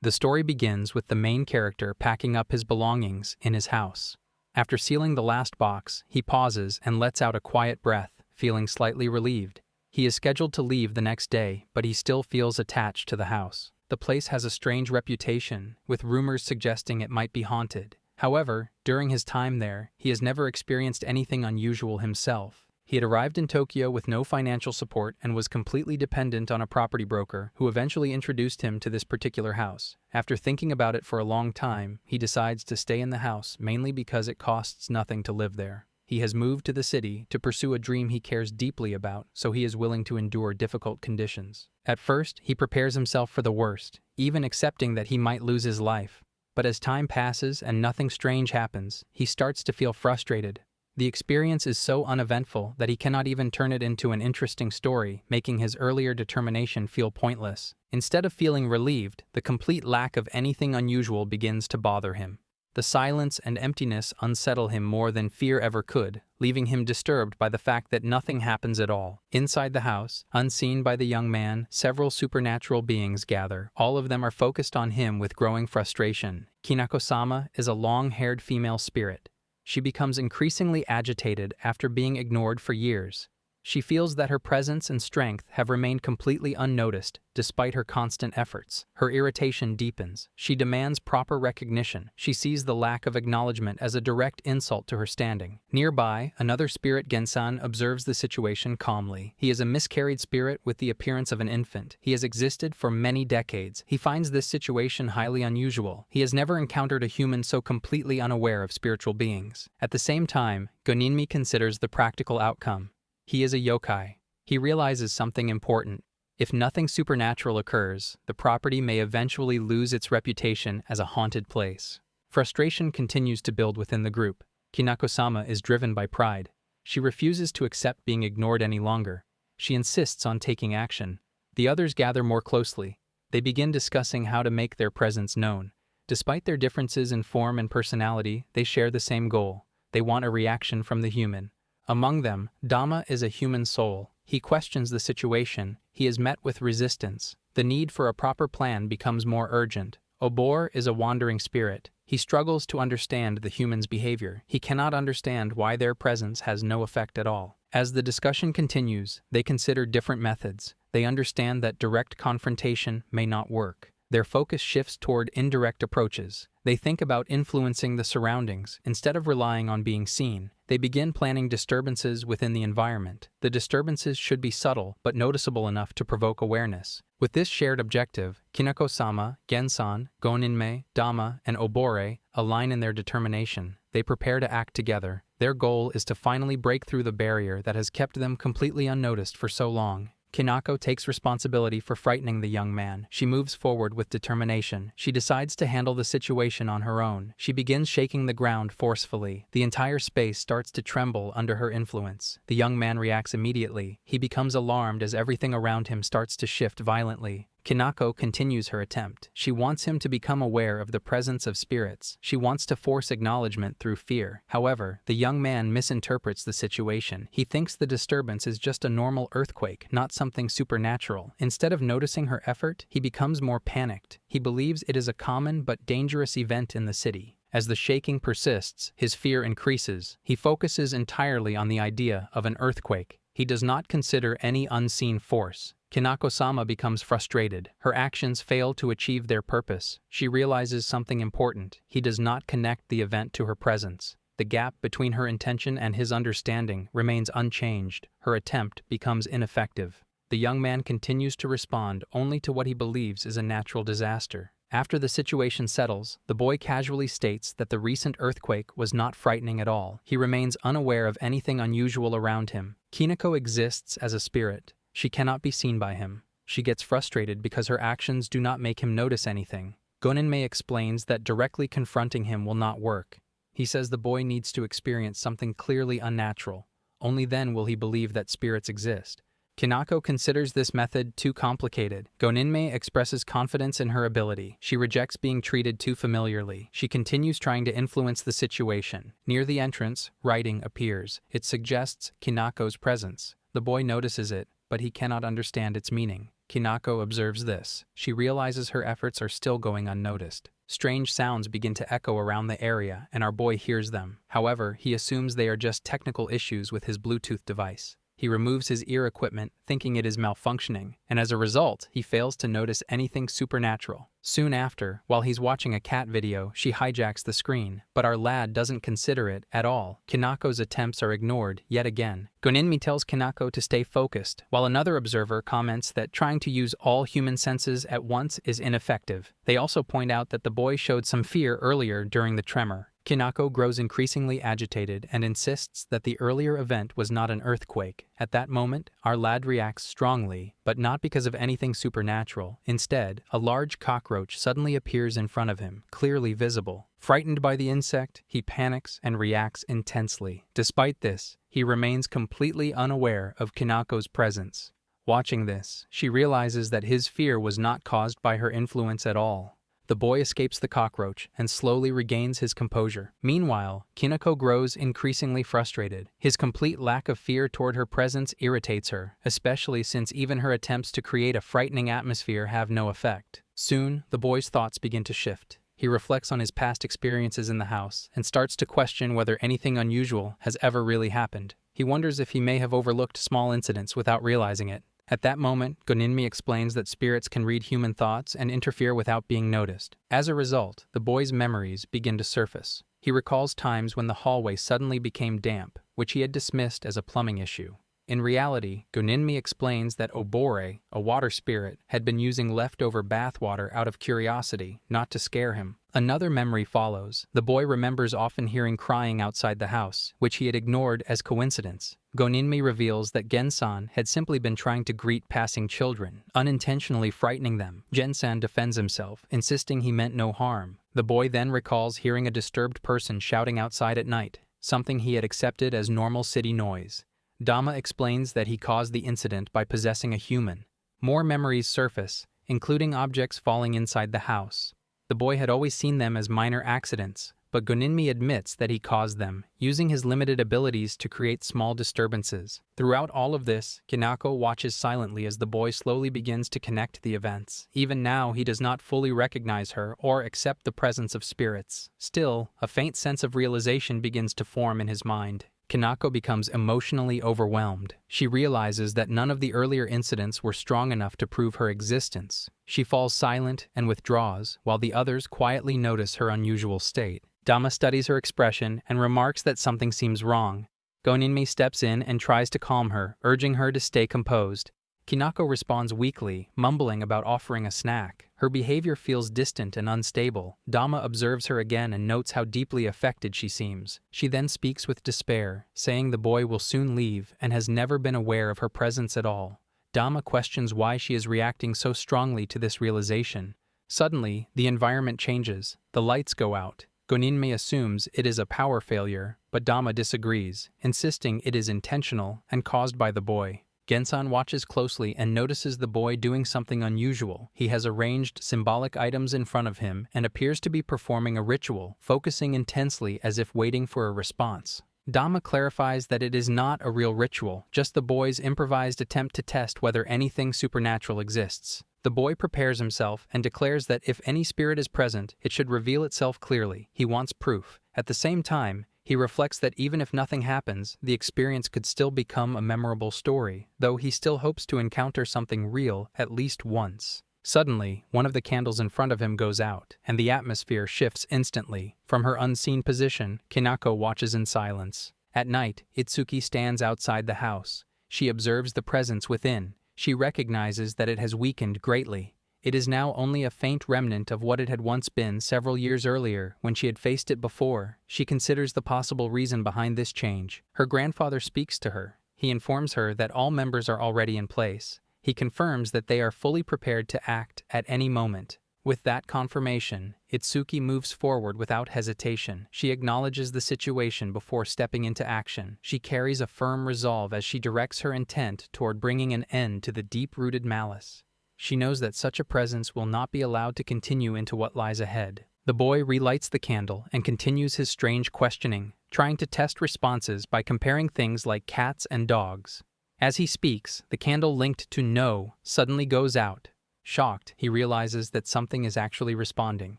The story begins with the main character packing up his belongings in his house. After sealing the last box, he pauses and lets out a quiet breath, feeling slightly relieved. He is scheduled to leave the next day, but he still feels attached to the house. The place has a strange reputation, with rumors suggesting it might be haunted. However, during his time there, he has never experienced anything unusual himself. He had arrived in Tokyo with no financial support and was completely dependent on a property broker who eventually introduced him to this particular house. After thinking about it for a long time, he decides to stay in the house mainly because it costs nothing to live there. He has moved to the city to pursue a dream he cares deeply about, so he is willing to endure difficult conditions. At first, he prepares himself for the worst, even accepting that he might lose his life. But as time passes and nothing strange happens, he starts to feel frustrated. The experience is so uneventful that he cannot even turn it into an interesting story, making his earlier determination feel pointless. Instead of feeling relieved, the complete lack of anything unusual begins to bother him. The silence and emptiness unsettle him more than fear ever could, leaving him disturbed by the fact that nothing happens at all. Inside the house, unseen by the young man, several supernatural beings gather. All of them are focused on him with growing frustration. Kinako-sama is a long-haired female spirit. She becomes increasingly agitated after being ignored for years. She feels that her presence and strength have remained completely unnoticed, despite her constant efforts. Her irritation deepens. She demands proper recognition. She sees the lack of acknowledgement as a direct insult to her standing. Nearby, another spirit, Gensan, observes the situation calmly. He is a miscarried spirit with the appearance of an infant. He has existed for many decades. He finds this situation highly unusual. He has never encountered a human so completely unaware of spiritual beings. At the same time, Goninmi considers the practical outcome. He is a yokai. He realizes something important. If nothing supernatural occurs, the property may eventually lose its reputation as a haunted place. Frustration continues to build within the group. Kinako-sama is driven by pride. She refuses to accept being ignored any longer. She insists on taking action. The others gather more closely. They begin discussing how to make their presence known. Despite their differences in form and personality, they share the same goal. They want a reaction from the human. Among them, Dama is a human soul. He questions the situation. He is met with resistance. The need for a proper plan becomes more urgent. Obor is a wandering spirit. He struggles to understand the human's behavior. He cannot understand why their presence has no effect at all. As the discussion continues, they consider different methods. They understand that direct confrontation may not work. Their focus shifts toward indirect approaches. They think about influencing the surroundings instead of relying on being seen. They begin planning disturbances within the environment. The disturbances should be subtle but noticeable enough to provoke awareness. With this shared objective, Kinako-sama, Gensan, Goninme, Dama, and Obore align in their determination. They prepare to act together. Their goal is to finally break through the barrier that has kept them completely unnoticed for so long. Kinako takes responsibility for frightening the young man. She moves forward with determination. She decides to handle the situation on her own. She begins shaking the ground forcefully. The entire space starts to tremble under her influence. The young man reacts immediately. He becomes alarmed as everything around him starts to shift violently. Kinako continues her attempt. She wants him to become aware of the presence of spirits. She wants to force acknowledgement through fear. However, the young man misinterprets the situation. He thinks the disturbance is just a normal earthquake, not something supernatural. Instead of noticing her effort, he becomes more panicked. He believes it is a common but dangerous event in the city. As the shaking persists, his fear increases. He focuses entirely on the idea of an earthquake. He does not consider any unseen force. Kinako-sama becomes frustrated. Her actions fail to achieve their purpose. She realizes something important. He does not connect the event to her presence. The gap between her intention and his understanding remains unchanged. Her attempt becomes ineffective. The young man continues to respond only to what he believes is a natural disaster. After the situation settles, the boy casually states that the recent earthquake was not frightening at all. He remains unaware of anything unusual around him. Kinako exists as a spirit. She cannot be seen by him. She gets frustrated because her actions do not make him notice anything. Goninme explains that directly confronting him will not work. He says the boy needs to experience something clearly unnatural. Only then will he believe that spirits exist. Kinako considers this method too complicated. Goninme expresses confidence in her ability. She rejects being treated too familiarly. She continues trying to influence the situation. Near the entrance, writing appears. It suggests Kinako's presence. The boy notices it, but he cannot understand its meaning. Kinako observes this. She realizes her efforts are still going unnoticed. Strange sounds begin to echo around the area, and our boy hears them. However, he assumes they are just technical issues with his Bluetooth device. He removes his ear equipment, thinking it is malfunctioning, and as a result, he fails to notice anything supernatural. Soon after, while he's watching a cat video, she hijacks the screen, but our lad doesn't consider it at all. Kinako's attempts are ignored yet again. Goninmi tells Kinako to stay focused, while another observer comments that trying to use all human senses at once is ineffective. They also point out that the boy showed some fear earlier during the tremor. Kinako grows increasingly agitated and insists that the earlier event was not an earthquake. At that moment, our lad reacts strongly, but not because of anything supernatural. Instead, a large cockroach suddenly appears in front of him, clearly visible. Frightened by the insect, he panics and reacts intensely. Despite this, he remains completely unaware of Kinako's presence. Watching this, she realizes that his fear was not caused by her influence at all. The boy escapes the cockroach and slowly regains his composure. Meanwhile, Kinako grows increasingly frustrated. His complete lack of fear toward her presence irritates her, especially since even her attempts to create a frightening atmosphere have no effect. Soon, the boy's thoughts begin to shift. He reflects on his past experiences in the house and starts to question whether anything unusual has ever really happened. He wonders if he may have overlooked small incidents without realizing it. At that moment, Goninmi explains that spirits can read human thoughts and interfere without being noticed. As a result, the boy's memories begin to surface. He recalls times when the hallway suddenly became damp, which he had dismissed as a plumbing issue. In reality, Goninmi explains that Obore, a water spirit, had been using leftover bathwater out of curiosity, not to scare him. Another memory follows. The boy remembers often hearing crying outside the house, which he had ignored as coincidence. Goninmi reveals that Gensan had simply been trying to greet passing children, unintentionally frightening them. Gensan defends himself, insisting he meant no harm. The boy then recalls hearing a disturbed person shouting outside at night, something he had accepted as normal city noise. Dama explains that he caused the incident by possessing a human. More memories surface, including objects falling inside the house. The boy had always seen them as minor accidents, but Goninmi admits that he caused them, using his limited abilities to create small disturbances. Throughout all of this, Kinako watches silently as the boy slowly begins to connect the events. Even now, he does not fully recognize her or accept the presence of spirits. Still, a faint sense of realization begins to form in his mind. Kinako becomes emotionally overwhelmed. She realizes that none of the earlier incidents were strong enough to prove her existence. She falls silent and withdraws, while the others quietly notice her unusual state. Dama studies her expression and remarks that something seems wrong. Goninmi steps in and tries to calm her, urging her to stay composed. Kinako responds weakly, mumbling about offering a snack. Her behavior feels distant and unstable. Dama observes her again and notes how deeply affected she seems. She then speaks with despair, saying the boy will soon leave and has never been aware of her presence at all. Dama questions why she is reacting so strongly to this realization. Suddenly, the environment changes. The lights go out. Goninmi assumes it is a power failure, but Dama disagrees, insisting it is intentional and caused by the boy. Gensan watches closely and notices the boy doing something unusual. He has arranged symbolic items in front of him and appears to be performing a ritual, focusing intensely as if waiting for a response. Dama clarifies that it is not a real ritual, just the boy's improvised attempt to test whether anything supernatural exists. The boy prepares himself and declares that if any spirit is present, it should reveal itself clearly. He wants proof. At the same time, he reflects that even if nothing happens, the experience could still become a memorable story, though he still hopes to encounter something real at least once. Suddenly, one of the candles in front of him goes out, and the atmosphere shifts instantly. From her unseen position, Kinako watches in silence. At night, Itsuki stands outside the house. She observes the presence within. She recognizes that it has weakened greatly. It is now only a faint remnant of what it had once been several years earlier when she had faced it before. She considers the possible reason behind this change. Her grandfather speaks to her. He informs her that all members are already in place. He confirms that they are fully prepared to act at any moment. With that confirmation, Itsuki moves forward without hesitation. She acknowledges the situation before stepping into action. She carries a firm resolve as she directs her intent toward bringing an end to the deep-rooted malice. She knows that such a presence will not be allowed to continue into what lies ahead. The boy relights the candle and continues his strange questioning, trying to test responses by comparing things like cats and dogs. As he speaks, the candle linked to no suddenly goes out. Shocked, he realizes that something is actually responding.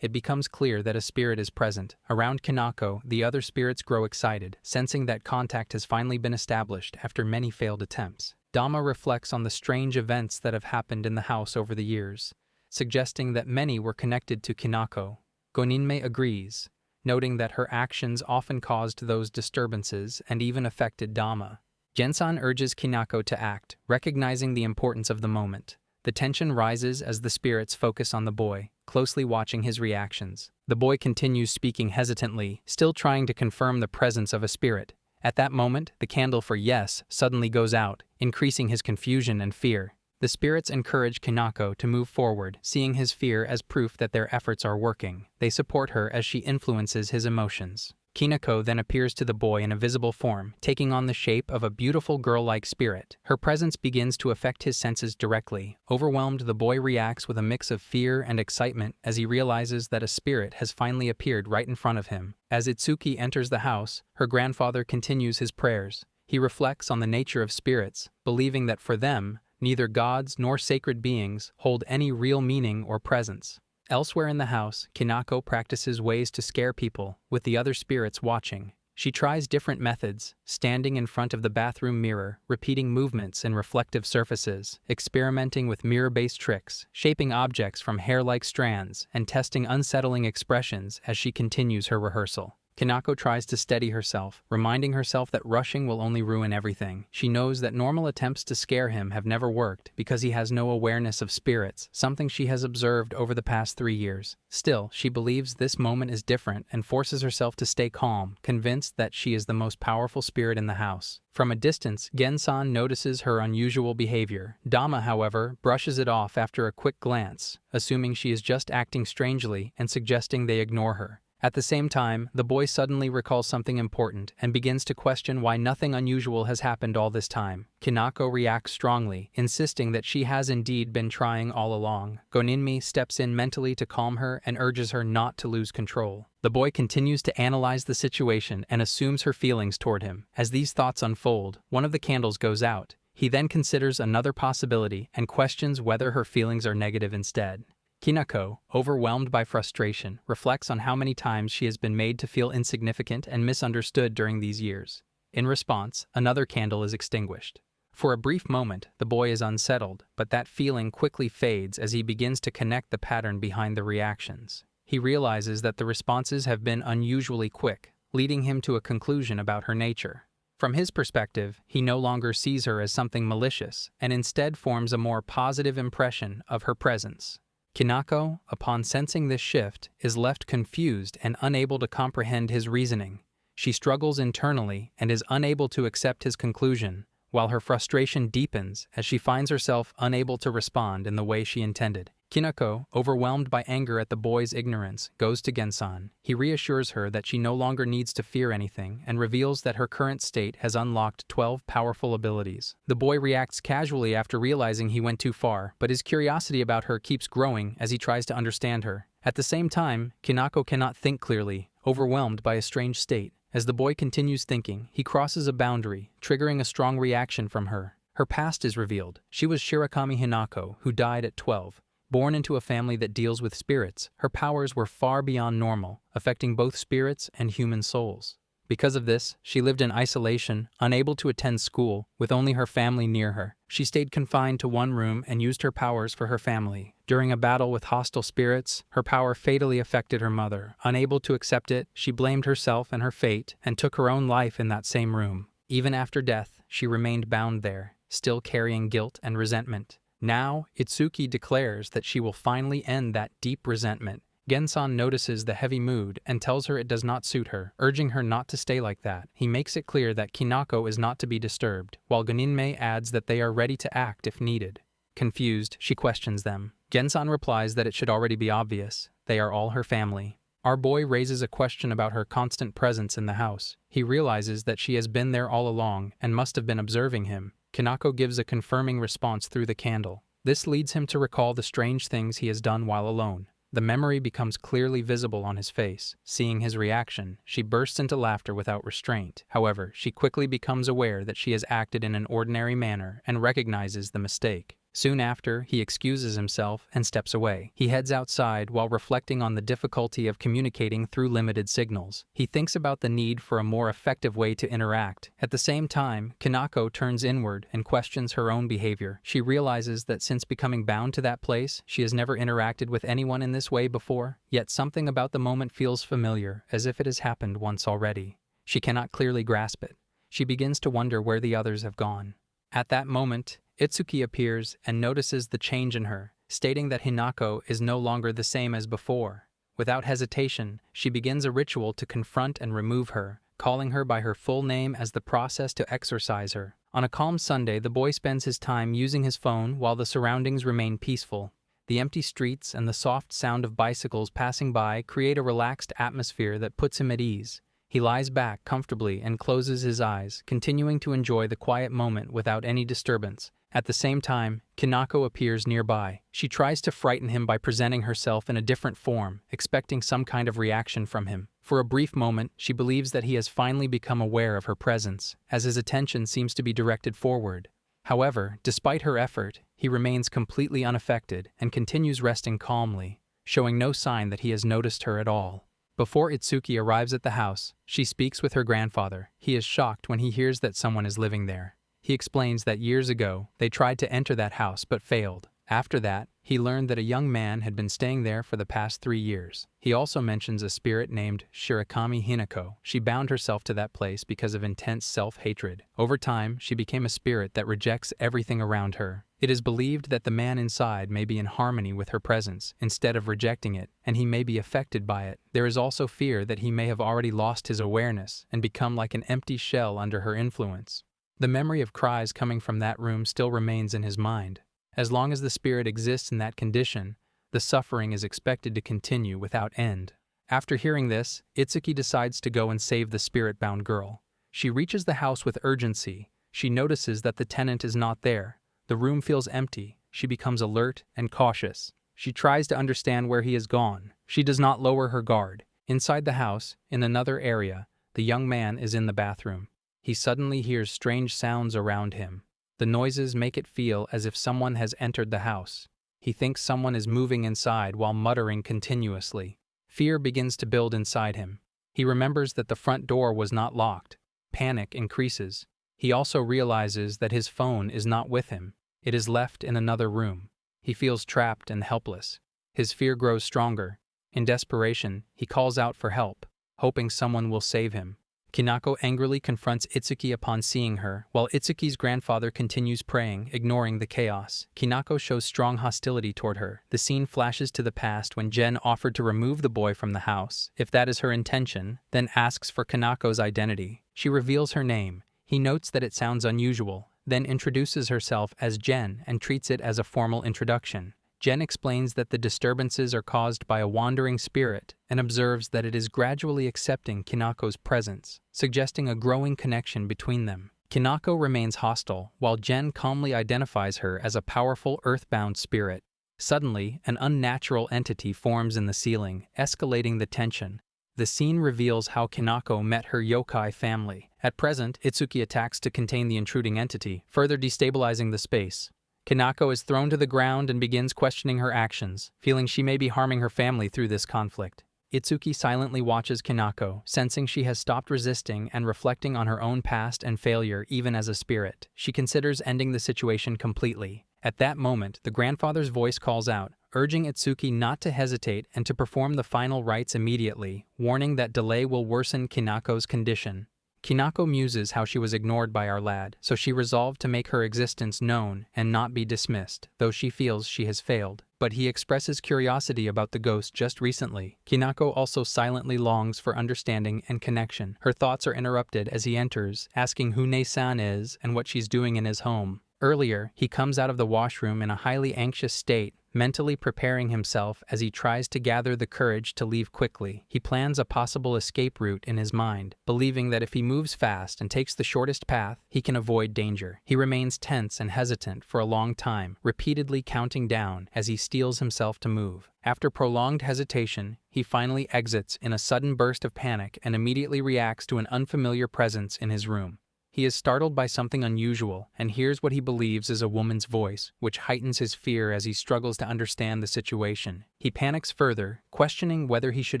It becomes clear that a spirit is present. Around Kanako, the other spirits grow excited, sensing that contact has finally been established after many failed attempts. Dama reflects on the strange events that have happened in the house over the years, suggesting that many were connected to Kanako. Goninmei agrees, noting that her actions often caused those disturbances and even affected Dama. Gensan urges Kanako to act, recognizing the importance of the moment. The tension rises as the spirits focus on the boy, closely watching his reactions. The boy continues speaking hesitantly, still trying to confirm the presence of a spirit. At that moment, the candle for yes suddenly goes out, increasing his confusion and fear. The spirits encourage Kanako to move forward, seeing his fear as proof that their efforts are working. They support her as she influences his emotions. Kanako then appears to the boy in a visible form, taking on the shape of a beautiful girl-like spirit. Her presence begins to affect his senses directly. Overwhelmed, the boy reacts with a mix of fear and excitement as he realizes that a spirit has finally appeared right in front of him. As Itsuki enters the house, her grandfather continues his prayers. He reflects on the nature of spirits, believing that for them, neither gods nor sacred beings hold any real meaning or presence. Elsewhere in the house, Kanako practices ways to scare people, with the other spirits watching. She tries different methods, standing in front of the bathroom mirror, repeating movements in reflective surfaces, experimenting with mirror-based tricks, shaping objects from hair-like strands, and testing unsettling expressions as she continues her rehearsal. Kanako tries to steady herself, reminding herself that rushing will only ruin everything. She knows that normal attempts to scare him have never worked because he has no awareness of spirits, something she has observed over the past 3 years. Still, she believes this moment is different and forces herself to stay calm, convinced that she is the most powerful spirit in the house. From a distance, Gensan notices her unusual behavior. Dama, however, brushes it off after a quick glance, assuming she is just acting strangely and suggesting they ignore her. At the same time, the boy suddenly recalls something important and begins to question why nothing unusual has happened all this time. Kanako reacts strongly, insisting that she has indeed been trying all along. Goninmei steps in mentally to calm her and urges her not to lose control. The boy continues to analyze the situation and assumes her feelings toward him. As these thoughts unfold, one of the candles goes out. He then considers another possibility and questions whether her feelings are negative instead. Kanako, overwhelmed by frustration, reflects on how many times she has been made to feel insignificant and misunderstood during these years. In response, another candle is extinguished. For a brief moment, the boy is unsettled, but that feeling quickly fades as he begins to connect the pattern behind the reactions. He realizes that the responses have been unusually quick, leading him to a conclusion about her nature. From his perspective, he no longer sees her as something malicious, and instead forms a more positive impression of her presence. Kanako, upon sensing this shift, is left confused and unable to comprehend his reasoning. She struggles internally and is unable to accept his conclusion, while her frustration deepens as she finds herself unable to respond in the way she intended. Kanako, overwhelmed by anger at the boy's ignorance, goes to Gensan. He reassures her that she no longer needs to fear anything and reveals that her current state has unlocked 12 powerful abilities. The boy reacts casually after realizing he went too far, but his curiosity about her keeps growing as he tries to understand her. At the same time, Kanako cannot think clearly, overwhelmed by a strange state. As the boy continues thinking, he crosses a boundary, triggering a strong reaction from her. Her past is revealed. She was Shirakami Hinako, who died at 12. Born into a family that deals with spirits, her powers were far beyond normal, affecting both spirits and human souls. Because of this, she lived in isolation, unable to attend school, with only her family near her. She stayed confined to one room and used her powers for her family. During a battle with hostile spirits, her power fatally affected her mother. Unable to accept it, she blamed herself and her fate and took her own life in that same room. Even after death, she remained bound there, still carrying guilt and resentment. Now, Itsuki declares that she will finally end that deep resentment. Gensan notices the heavy mood and tells her it does not suit her, urging her not to stay like that. He makes it clear that Kanako is not to be disturbed, while Goninmei adds that they are ready to act if needed. Confused, she questions them. Gensan replies that it should already be obvious. They are all her family. Our boy raises a question about her constant presence in the house. He realizes that she has been there all along and must have been observing him. Kanako gives a confirming response through the candle. This leads him to recall the strange things he has done while alone. The memory becomes clearly visible on his face. Seeing his reaction, she bursts into laughter without restraint. However, she quickly becomes aware that she has acted in an ordinary manner and recognizes the mistake. Soon after, he excuses himself and steps away. He heads outside while reflecting on the difficulty of communicating through limited signals. He thinks about the need for a more effective way to interact. At the same time, Kanako turns inward and questions her own behavior. She realizes that since becoming bound to that place, she has never interacted with anyone in this way before, yet something about the moment feels familiar, as if it has happened once already. She cannot clearly grasp it. She begins to wonder where the others have gone. At that moment, Itsuki appears and notices the change in her, stating that Hinako is no longer the same as before. Without hesitation, she begins a ritual to confront and remove her, calling her by her full name as the process to exorcise her. On a calm Sunday, the boy spends his time using his phone while the surroundings remain peaceful. The empty streets and the soft sound of bicycles passing by create a relaxed atmosphere that puts him at ease. He lies back comfortably and closes his eyes, continuing to enjoy the quiet moment without any disturbance. At the same time, Kanako appears nearby. She tries to frighten him by presenting herself in a different form, expecting some kind of reaction from him. For a brief moment, she believes that he has finally become aware of her presence, as his attention seems to be directed forward. However, despite her effort, he remains completely unaffected and continues resting calmly, showing no sign that he has noticed her at all. Before Itsuki arrives at the house, she speaks with her grandfather. He is shocked when he hears that someone is living there. He explains that years ago, they tried to enter that house but failed. After that, he learned that a young man had been staying there for the past 3 years. He also mentions a spirit named Shirakami Hinako. She bound herself to that place because of intense self-hatred. Over time, she became a spirit that rejects everything around her. It is believed that the man inside may be in harmony with her presence instead of rejecting it, and he may be affected by it. There is also fear that he may have already lost his awareness and become like an empty shell under her influence. The memory of cries coming from that room still remains in his mind. As long as the spirit exists in that condition, the suffering is expected to continue without end. After hearing this, Itsuki decides to go and save the spirit-bound girl. She reaches the house with urgency. She notices that the tenant is not there. The room feels empty. She becomes alert and cautious. She tries to understand where he has gone. She does not lower her guard. Inside the house, in another area, the young man is in the bathroom. He suddenly hears strange sounds around him. The noises make it feel as if someone has entered the house. He thinks someone is moving inside while muttering continuously. Fear begins to build inside him. He remembers that the front door was not locked. Panic increases. He also realizes that his phone is not with him. It is left in another room. He feels trapped and helpless. His fear grows stronger. In desperation, he calls out for help, hoping someone will save him. Kanako angrily confronts Itsuki upon seeing her, while Itsuki's grandfather continues praying, ignoring the chaos. Kanako shows strong hostility toward her. The scene flashes to the past when Jen offered to remove the boy from the house. If that is her intention, then asks for Kanako's identity. She reveals her name. He notes that it sounds unusual, then introduces herself as Jen and treats it as a formal introduction. Jen explains that the disturbances are caused by a wandering spirit and observes that it is gradually accepting Kanako's presence, suggesting a growing connection between them. Kanako remains hostile, while Jen calmly identifies her as a powerful earthbound spirit. Suddenly, an unnatural entity forms in the ceiling, escalating the tension. The scene reveals how Kanako met her yokai family. At present, Itsuki attacks to contain the intruding entity, further destabilizing the space. Kanako is thrown to the ground and begins questioning her actions, feeling she may be harming her family through this conflict. Itsuki silently watches Kanako, sensing she has stopped resisting and reflecting on her own past and failure even as a spirit. She considers ending the situation completely. At that moment, the grandfather's voice calls out, urging Itsuki not to hesitate and to perform the final rites immediately, warning that delay will worsen Kanako's condition. Kanako muses how she was ignored by our lad, so she resolved to make her existence known and not be dismissed, though she feels she has failed. But he expresses curiosity about the ghost just recently. Kanako also silently longs for understanding and connection. Her thoughts are interrupted as he enters, asking who Ne-san is and what she's doing in his home. Earlier, he comes out of the washroom in a highly anxious state, mentally preparing himself as he tries to gather the courage to leave quickly. He plans a possible escape route in his mind, believing that if he moves fast and takes the shortest path, he can avoid danger. He remains tense and hesitant for a long time, repeatedly counting down as he steels himself to move. After prolonged hesitation, he finally exits in a sudden burst of panic and immediately reacts to an unfamiliar presence in his room. He is startled by something unusual and hears what he believes is a woman's voice, which heightens his fear as he struggles to understand the situation. He panics further, questioning whether he should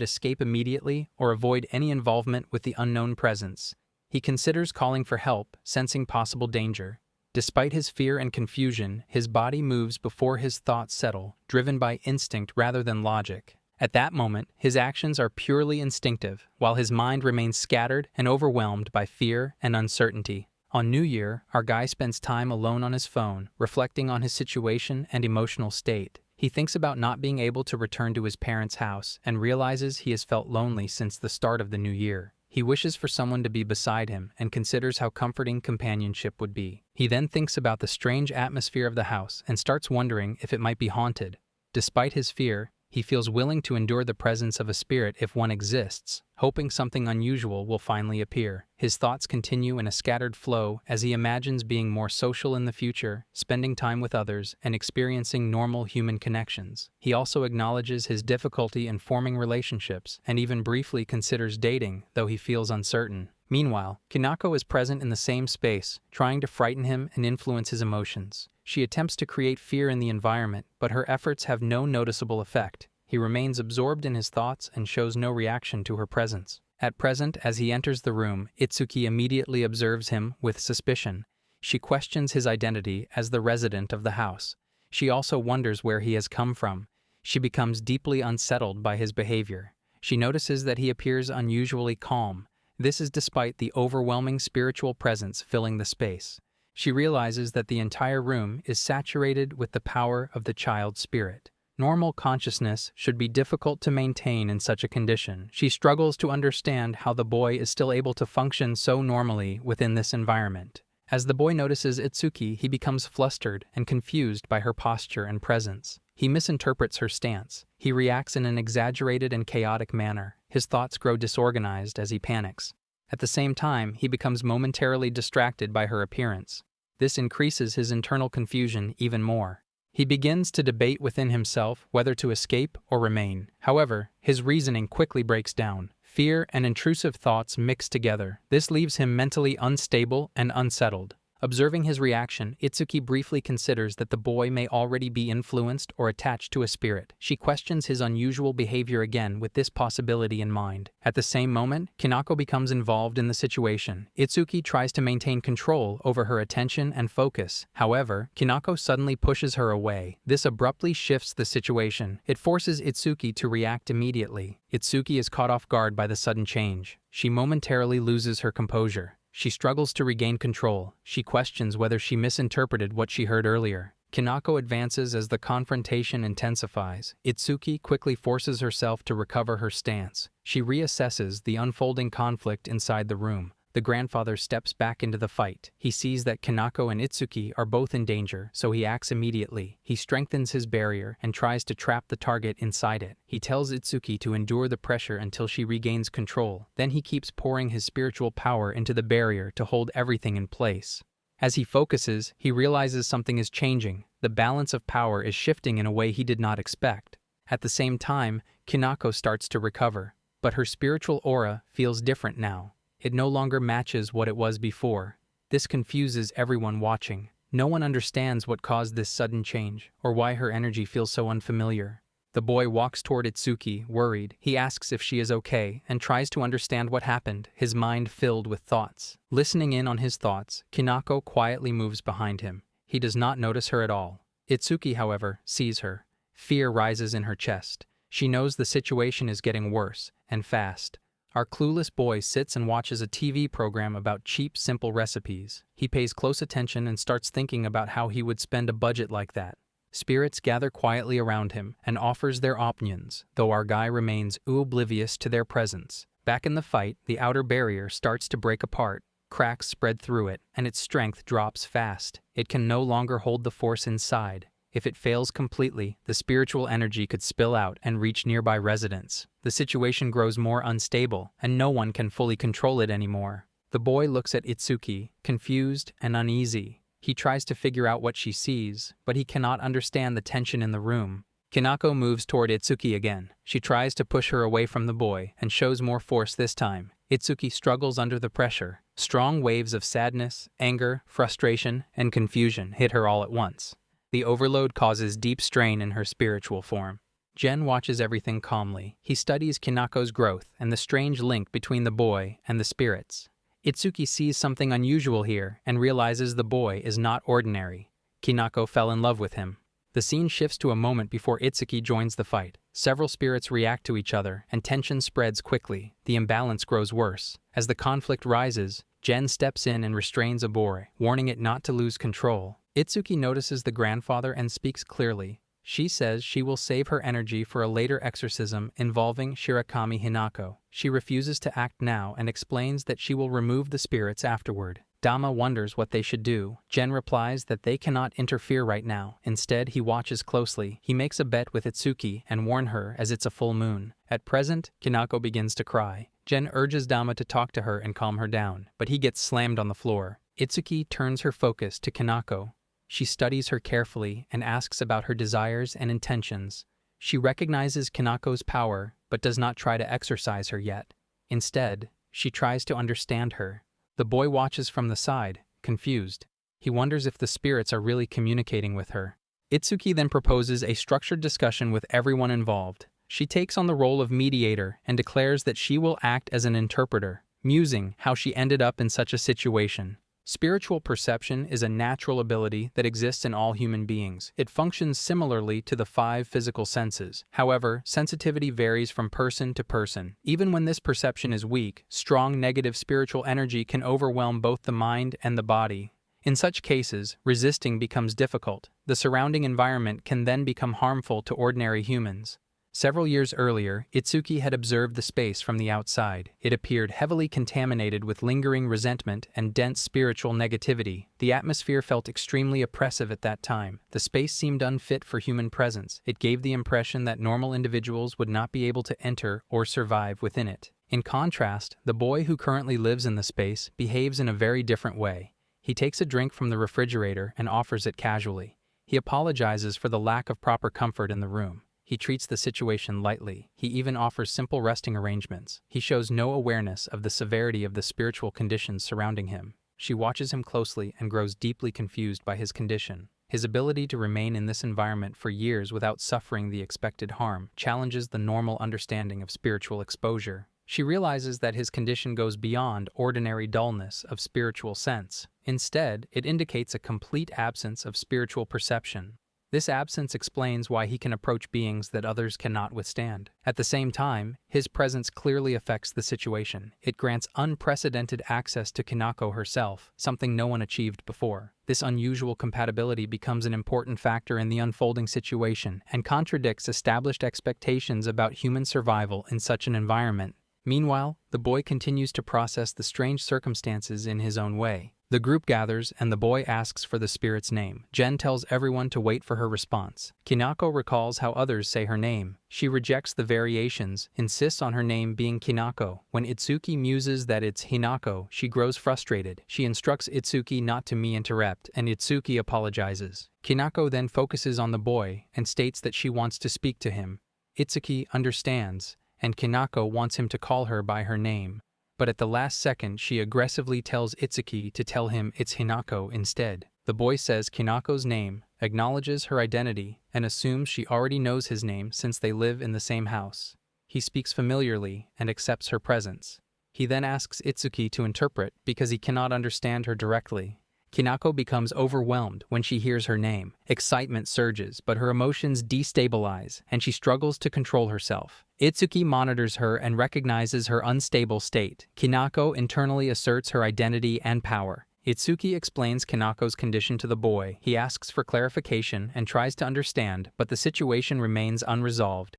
escape immediately or avoid any involvement with the unknown presence. He considers calling for help, sensing possible danger. Despite his fear and confusion, his body moves before his thoughts settle, driven by instinct rather than logic. At that moment, his actions are purely instinctive, while his mind remains scattered and overwhelmed by fear and uncertainty. On New Year, our guy spends time alone on his phone, reflecting on his situation and emotional state. He thinks about not being able to return to his parents' house and realizes he has felt lonely since the start of the new year. He wishes for someone to be beside him and considers how comforting companionship would be. He then thinks about the strange atmosphere of the house and starts wondering if it might be haunted. Despite his fear, he feels willing to endure the presence of a spirit if one exists, hoping something unusual will finally appear. His thoughts continue in a scattered flow as he imagines being more social in the future, spending time with others, and experiencing normal human connections. He also acknowledges his difficulty in forming relationships and even briefly considers dating, though he feels uncertain. Meanwhile, Kinako is present in the same space, trying to frighten him and influence his emotions. She attempts to create fear in the environment, but her efforts have no noticeable effect. He remains absorbed in his thoughts and shows no reaction to her presence. At present, as he enters the room, Itsuki immediately observes him with suspicion. She questions his identity as the resident of the house. She also wonders where he has come from. She becomes deeply unsettled by his behavior. She notices that he appears unusually calm. This is despite the overwhelming spiritual presence filling the space. She realizes that the entire room is saturated with the power of the child spirit. Normal consciousness should be difficult to maintain in such a condition. She struggles to understand how the boy is still able to function so normally within this environment. As the boy notices Itsuki, he becomes flustered and confused by her posture and presence. He misinterprets her stance. He reacts in an exaggerated and chaotic manner. His thoughts grow disorganized as he panics. At the same time, he becomes momentarily distracted by her appearance. This increases his internal confusion even more. He begins to debate within himself whether to escape or remain. However, his reasoning quickly breaks down. Fear and intrusive thoughts mix together. This leaves him mentally unstable and unsettled. Observing his reaction, Itsuki briefly considers that the boy may already be influenced or attached to a spirit. She questions his unusual behavior again with this possibility in mind. At the same moment, Kinako becomes involved in the situation. Itsuki tries to maintain control over her attention and focus. However, Kinako suddenly pushes her away. This abruptly shifts the situation. It forces Itsuki to react immediately. Itsuki is caught off guard by the sudden change. She momentarily loses her composure. She struggles to regain control. She questions whether she misinterpreted what she heard earlier. Kinako advances as the confrontation intensifies. Itsuki quickly forces herself to recover her stance. She reassesses the unfolding conflict inside the room. The grandfather steps back into the fight. He sees that Kinako and Itsuki are both in danger, so he acts immediately. He strengthens his barrier and tries to trap the target inside it. He tells Itsuki to endure the pressure until she regains control. Then he keeps pouring his spiritual power into the barrier to hold everything in place. As he focuses, he realizes something is changing. The balance of power is shifting in a way he did not expect. At the same time, Kinako starts to recover, but her spiritual aura feels different now. It no longer matches what it was before. This confuses everyone watching. No one understands what caused this sudden change, or why her energy feels so unfamiliar. The boy walks toward Itsuki, worried. He asks if she is okay, and tries to understand what happened, his mind filled with thoughts. Listening in on his thoughts, Kinako quietly moves behind him. He does not notice her at all. Itsuki, however, sees her. Fear rises in her chest. She knows the situation is getting worse, and fast. Our clueless boy sits and watches a TV program about cheap, simple recipes. He pays close attention and starts thinking about how he would spend a budget like that. Spirits gather quietly around him and offers their opinions, though our guy remains oblivious to their presence. Back in the fight, the outer barrier starts to break apart. Cracks spread through it, and its strength drops fast. It can no longer hold the force inside. If it fails completely, the spiritual energy could spill out and reach nearby residents. The situation grows more unstable, and no one can fully control it anymore. The boy looks at Itsuki, confused and uneasy. He tries to figure out what she sees, but he cannot understand the tension in the room. Kinako moves toward Itsuki again. She tries to push her away from the boy and shows more force this time. Itsuki struggles under the pressure. Strong waves of sadness, anger, frustration, and confusion hit her all at once. The overload causes deep strain in her spiritual form. Gen watches everything calmly. He studies Kinako's growth and the strange link between the boy and the spirits. Itsuki sees something unusual here and realizes the boy is not ordinary. Kinako fell in love with him. The scene shifts to a moment before Itsuki joins the fight. Several spirits react to each other, and tension spreads quickly. The imbalance grows worse. As the conflict rises, Gen steps in and restrains a boy, warning it not to lose control. Itsuki notices the grandfather and speaks clearly. She says she will save her energy for a later exorcism involving Shirakami Hinako. She refuses to act now and explains that she will remove the spirits afterward. Dama wonders what they should do. Gen replies that they cannot interfere right now. Instead, he watches closely. He makes a bet with Itsuki and warns her as it's a full moon. At present, Kinako begins to cry. Gen urges Dama to talk to her and calm her down, but he gets slammed on the floor. Itsuki turns her focus to Kinako. She studies her carefully and asks about her desires and intentions. She recognizes Kinako's power, but does not try to exorcise her yet. Instead, she tries to understand her. The boy watches from the side, confused. He wonders if the spirits are really communicating with her. Itsuki then proposes a structured discussion with everyone involved. She takes on the role of mediator and declares that she will act as an interpreter, musing how she ended up in such a situation. Spiritual perception is a natural ability that exists in all human beings. It functions similarly to the 5 physical senses. However, sensitivity varies from person to person. Even when this perception is weak, strong negative spiritual energy can overwhelm both the mind and the body. In such cases, resisting becomes difficult. The surrounding environment can then become harmful to ordinary humans. Several years earlier, Itsuki had observed the space from the outside. It appeared heavily contaminated with lingering resentment and dense spiritual negativity. The atmosphere felt extremely oppressive at that time. The space seemed unfit for human presence. It gave the impression that normal individuals would not be able to enter or survive within it. In contrast, the boy who currently lives in the space behaves in a very different way. He takes a drink from the refrigerator and offers it casually. He apologizes for the lack of proper comfort in the room. He treats the situation lightly. He even offers simple resting arrangements. He shows no awareness of the severity of the spiritual conditions surrounding him. She watches him closely and grows deeply confused by his condition. His ability to remain in this environment for years without suffering the expected harm challenges the normal understanding of spiritual exposure. She realizes that his condition goes beyond ordinary dullness of spiritual sense. Instead, it indicates a complete absence of spiritual perception. This absence explains why he can approach beings that others cannot withstand. At the same time, his presence clearly affects the situation. It grants unprecedented access to Kinako herself, something no one achieved before. This unusual compatibility becomes an important factor in the unfolding situation and contradicts established expectations about human survival in such an environment. Meanwhile, the boy continues to process the strange circumstances in his own way. The group gathers and the boy asks for the spirit's name. Gen tells everyone to wait for her response. Kinako recalls how others say her name. She rejects the variations, insists on her name being Kinako. When Itsuki muses that it's Hinako, she grows frustrated. She instructs Itsuki not to interrupt, and Itsuki apologizes. Kinako then focuses on the boy and states that she wants to speak to him. Itsuki understands, and Kinako wants him to call her by her name. But at the last second, she aggressively tells Itsuki to tell him it's Hinako instead. The boy says Kinako's name, acknowledges her identity, and assumes she already knows his name since they live in the same house. He speaks familiarly and accepts her presence. He then asks Itsuki to interpret because he cannot understand her directly. Kinako becomes overwhelmed when she hears her name. Excitement surges, but her emotions destabilize, and she struggles to control herself. Itsuki monitors her and recognizes her unstable state. Kinako internally asserts her identity and power. Itsuki explains Kinako's condition to the boy. He asks for clarification and tries to understand, but the situation remains unresolved.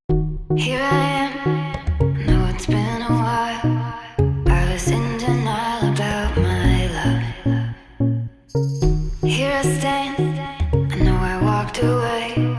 Here I am, know it's been a while. I was in denial about my love. Here I stand, I know I walk walked away.